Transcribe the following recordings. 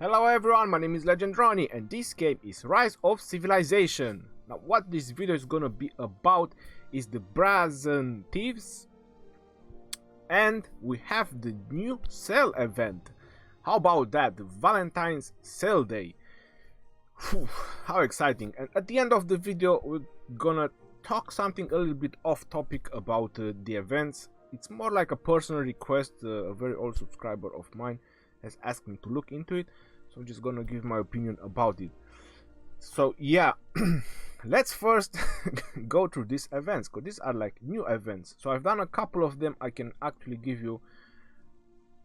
Hello everyone, my name is Legend Ronnie and this game is Rise of Civilization. Now what this video is gonna be about is the Brazen Thieves, and we have the new sale event. How about that? The Valentine's sale day. Whew, how exciting. And at the end of the video we're gonna talk something a little bit off topic about the events. It's more like a personal request. A very old subscriber of mine has asked me to look into it, so I'm just gonna give my opinion about it. So yeah, let's first go through these events, because these are like new events. So I've done a couple of them. I can actually give you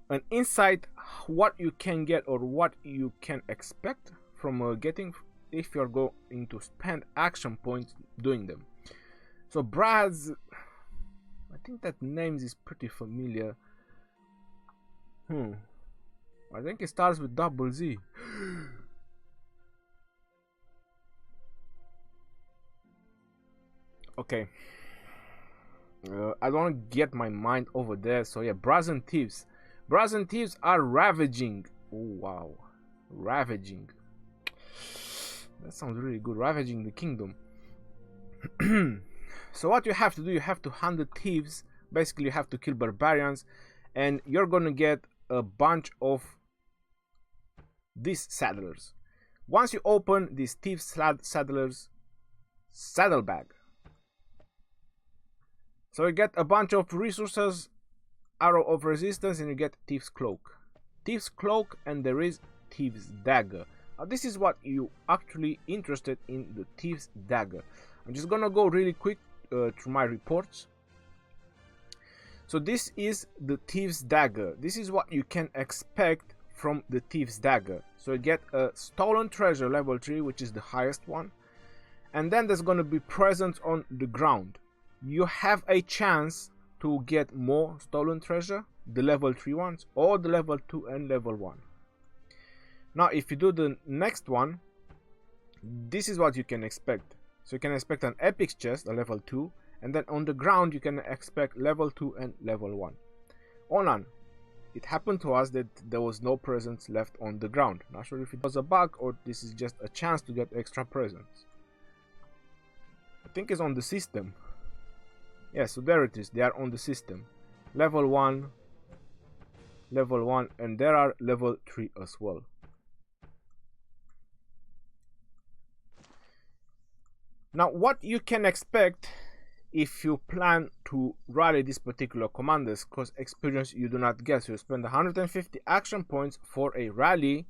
an insight what you can get or what you can expect from getting if you're going to spend action points doing them. So Brazen, I think that name is pretty familiar. I think it starts with double Z. Okay. I don't want to get my mind over there. So yeah, Brazen Thieves. Brazen Thieves are ravaging. Oh wow. Ravaging. That sounds really good. Ravaging the kingdom. So what you have to do, you have to hunt the thieves. Basically you have to kill barbarians, and you're gonna get a bunch of these saddlers. Once you open these thieves saddlers saddlebag, so you get a bunch of resources, arrow of resistance, and you get thieves cloak, and there is Thieves Dagger. Now this is what you actually interested in, the Thieves Dagger. I'm just gonna go really quick through my reports. So this is the Thieves Dagger. This is what you can expect from the Thieves Dagger. So you get a stolen treasure level 3, which is the highest one, and then there's going to be presents on the ground. You have a chance to get more stolen treasure, the level 3 ones, or the level 2 and level 1. Now if you do the next one, this is what you can expect. So you can expect an epic chest, a level 2, and then on the ground you can expect level 2 and level 1. Onan, it happened to us that there was no presents left on the ground. Not sure if it was a bug or this is just a chance to get extra presents. I think it's on the system. Yeah, so there it is. They are on the system. Level 1, and there are level 3 as well. Now what you can expect if you plan to rally these particular commanders, because experience you do not get. So you spend 150 action points for a rally,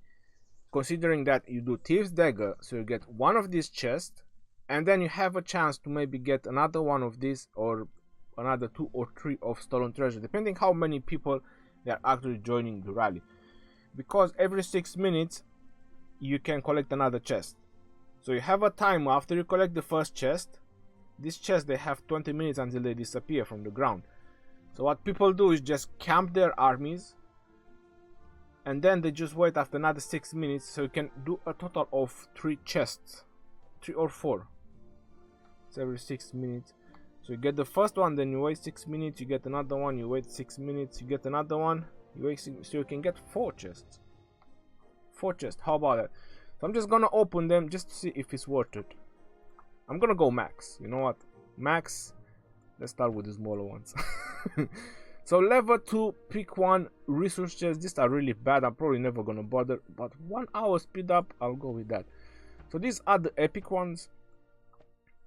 considering that you do Thieves Dagger, so you get one of these chests, and then you have a chance to maybe get another one of these, or another 2 or 3 of stolen treasure, depending how many people they are actually joining the rally, because every 6 minutes you can collect another chest. So you have a time after you collect the first chest. This chest, they have 20 minutes until they disappear from the ground. So what people do is just camp their armies, and then they just wait after another 6 minutes, so you can do a total of 3 chests, 3 or 4. It's every 6 minutes. So you get the first one, then you wait 6 minutes, you get another one, you wait 6 minutes, you get another one, you wait 6, so you can get 4 chests. 4 chests, how about that? So I'm just gonna open them just to see if it's worth it. I'm gonna go max. You know what? Max. Let's start with the smaller ones. So level 2, pick 1 resource chests. These are really bad. I'm probably never gonna bother. But 1 hour speed up, I'll go with that. So these are the epic ones.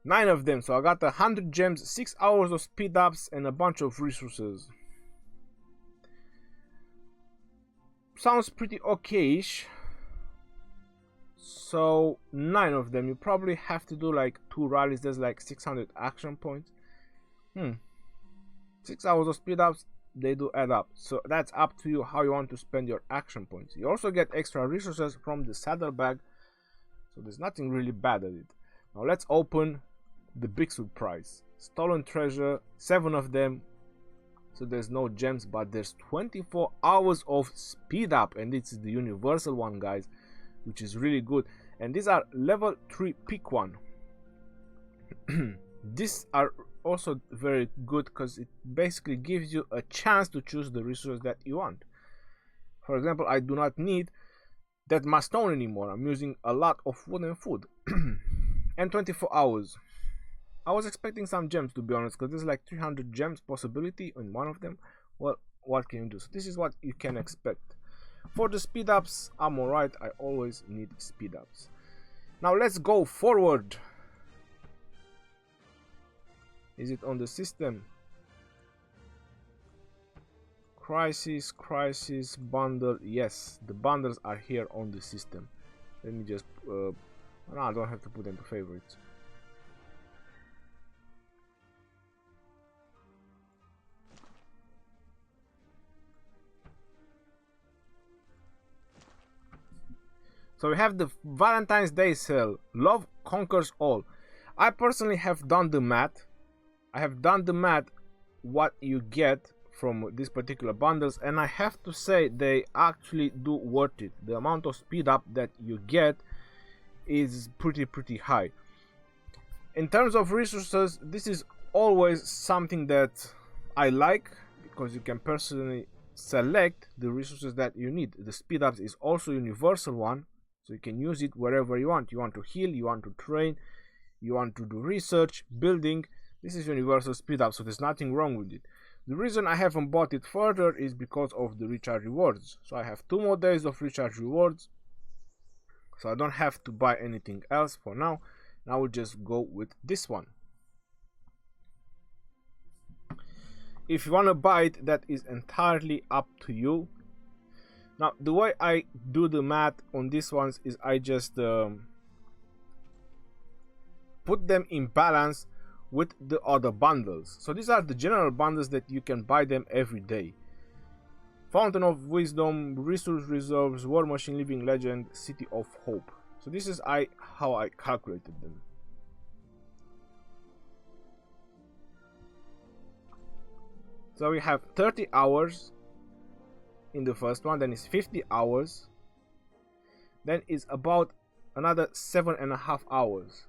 9 of them. So I got 100 gems, 6 hours of speed ups, and a bunch of resources. Sounds pretty okay-ish. So 9 of them, you probably have to do like 2 rallies. There's like 600 action points. 6 hours of speed ups, they do add up. So that's up to you how you want to spend your action points. You also get extra resources from the saddlebag, so there's nothing really bad at it. Now let's open the big surprise. Stolen treasure, 7 of them. So there's no gems, but there's 24 hours of speed up, and this is the universal one, guys, which is really good. And these are level 3, pick 1. These are also very good because it basically gives you a chance to choose the resource that you want. For example, I do not need that my stone anymore. I'm using a lot of wood and food. And 24 hours. I was expecting some gems, to be honest, because there's like 300 gems possibility in one of them. Well, what can you do? So this is what you can expect. For the speed ups, I'm alright. I always need speed ups. Now let's go forward. Is it on the system? Crisis, bundle. Yes, the bundles are here on the system. Let me just no, I don't have to put them to favorites. So we have the Valentine's Day sale. Love conquers all. I personally have done the math. What you get from these particular bundles, and I have to say they actually do worth it. The amount of speed up that you get is pretty high. In terms of resources, this is always something that I like, because you can personally select the resources that you need. The speed ups is also a universal one, so you can use it wherever you want. You want to heal, you want to train, you want to do research, building. This is universal speed up, so there's nothing wrong with it. The reason I haven't bought it further is because of the recharge rewards. So I have 2 more days of recharge rewards, so I don't have to buy anything else for now. I will just go with this one. If you want to buy it, that is entirely up to you. Now the way I do the math on these ones is I just put them in balance with the other bundles. So these are the general bundles that you can buy them every day. Fountain of Wisdom, Resource Reserves, War Machine, Living Legend, City of Hope. So this is how I calculated them. So we have 30 hours in the first one, then it's 50 hours, then it's about another 7.5 hours.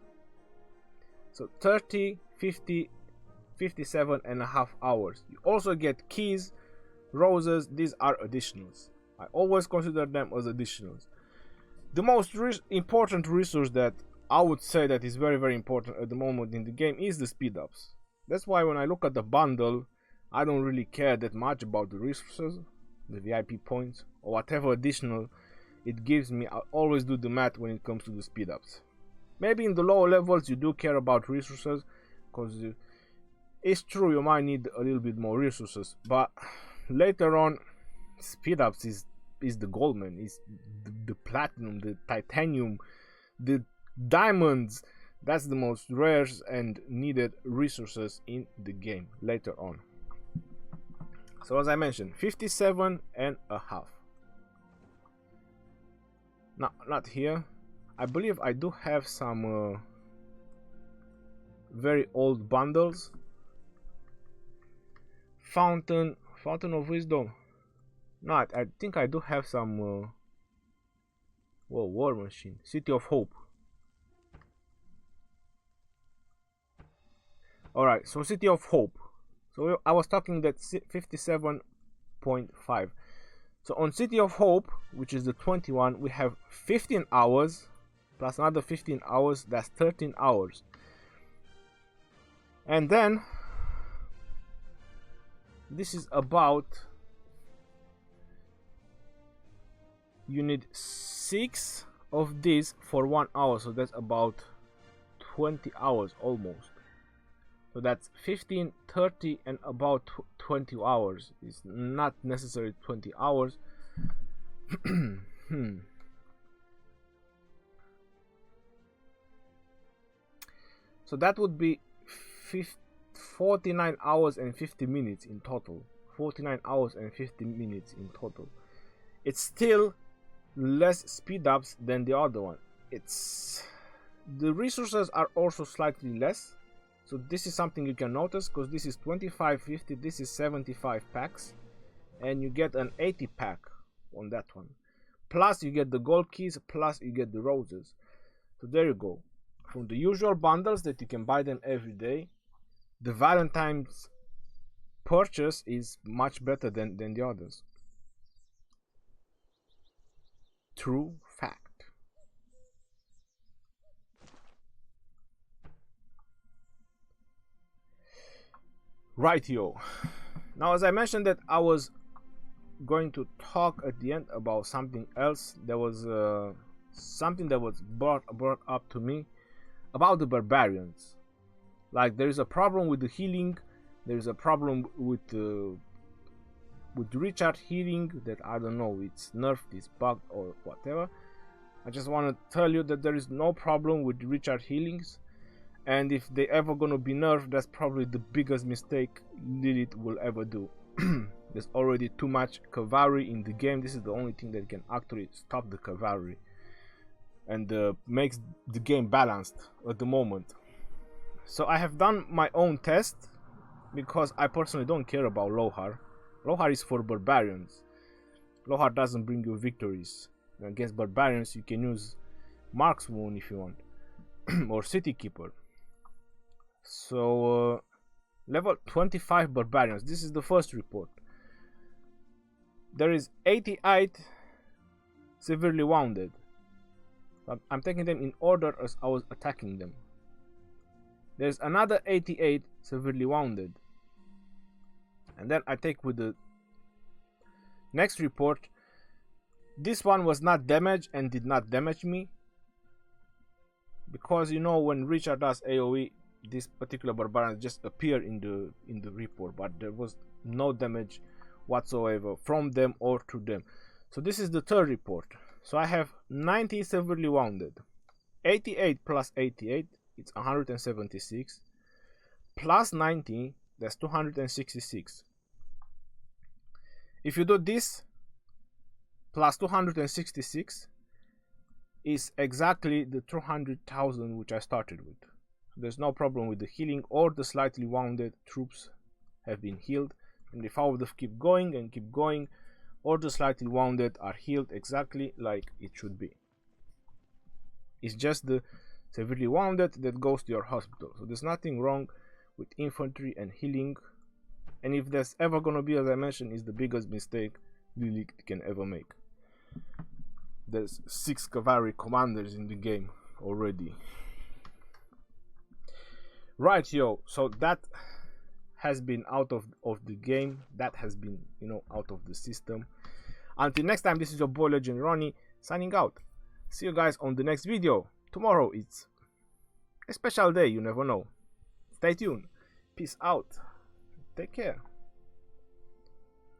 So 30, 50, 57.5 hours. You also get keys, roses. These are additionals. I always consider them as additionals. The most important resource that I would say that is very important at the moment in the game is the speed ups. That's why when I look at the bundle, I don't really care that much about the resources, the VIP points, or whatever additional it gives me. I always do the math when it comes to the speed ups. Maybe in the lower levels you do care about resources, because it's true you might need a little bit more resources, but later on speed ups is the gold, man. Is the platinum, the titanium, the diamonds. That's the most rare and needed resources in the game later on. So as I mentioned, 57.5. No, not here. I believe I do have some very old bundles. Fountain of Wisdom. No, I think I do have some. War Machine, City of Hope. Alright, so City of Hope. So I was talking that 57.5. So on City of Hope, which is the 21, we have 15 hours plus another 15 hours. That's 13 hours. And then this is about, you need 6 of these for 1 hour, so that's about 20 hours almost. So that's 15, 30 and about 20 hours. It's not necessarily 20 hours. So that would be 49 hours and 50 minutes in total. 49 hours and 50 minutes in total. It's still less speed ups than the other one. The resources are also slightly less. So this is something you can notice, because this is 2550, this is 75 packs, and you get an 80 pack on that one. Plus you get the gold keys, plus you get the roses. So there you go. From the usual bundles that you can buy them every day, the Valentine's purchase is much better than the others. True Rightio. Now, as I mentioned that I was going to talk at the end about something else, there was something that was brought up to me about the barbarians. Like, there is a problem with the healing, there is a problem with recharge healing that I don't know, it's nerfed, it's bugged or whatever. I just want to tell you that there is no problem with recharge healings, and if they ever gonna be nerfed, that's probably the biggest mistake Lilith will ever do. There's already too much cavalry in the game. This is the only thing that can actually stop the cavalry and makes the game balanced at the moment. So I have done my own test because I personally don't care about Lohar. Lohar is for barbarians. Lohar doesn't bring you victories. Against barbarians you can use Mark's Wound if you want, or City Keeper. So level 25 barbarians, this is the first report. There is 88 severely wounded. I'm taking them in order as I was attacking them. There's another 88 severely wounded, and then I take with the next report. This one was not damaged and did not damage me, because you know when Richard does AoE, this particular barbarian just appear in the report, but there was no damage whatsoever from them or to them. So this is the third report. So I have 90 severely wounded. 88 plus 88, it's 176, plus 90, that's 266. If you do this plus 266 is exactly the 200,000 which I started with. There's no problem with the healing, or the slightly wounded troops have been healed, and if I would have keep going, or the slightly wounded are healed exactly like it should be. It's just the severely wounded that goes to your hospital. So there's nothing wrong with infantry and healing, and if there's ever gonna be, as I mentioned, is the biggest mistake Lilith can ever make. There's 6 cavalry commanders in the game already. Right, yo, so that has been out of the game. That has been, out of the system. Until next time, this is your boy Legend Ronnie signing out. See you guys on the next video. Tomorrow it's a special day, you never know. Stay tuned. Peace out. Take care.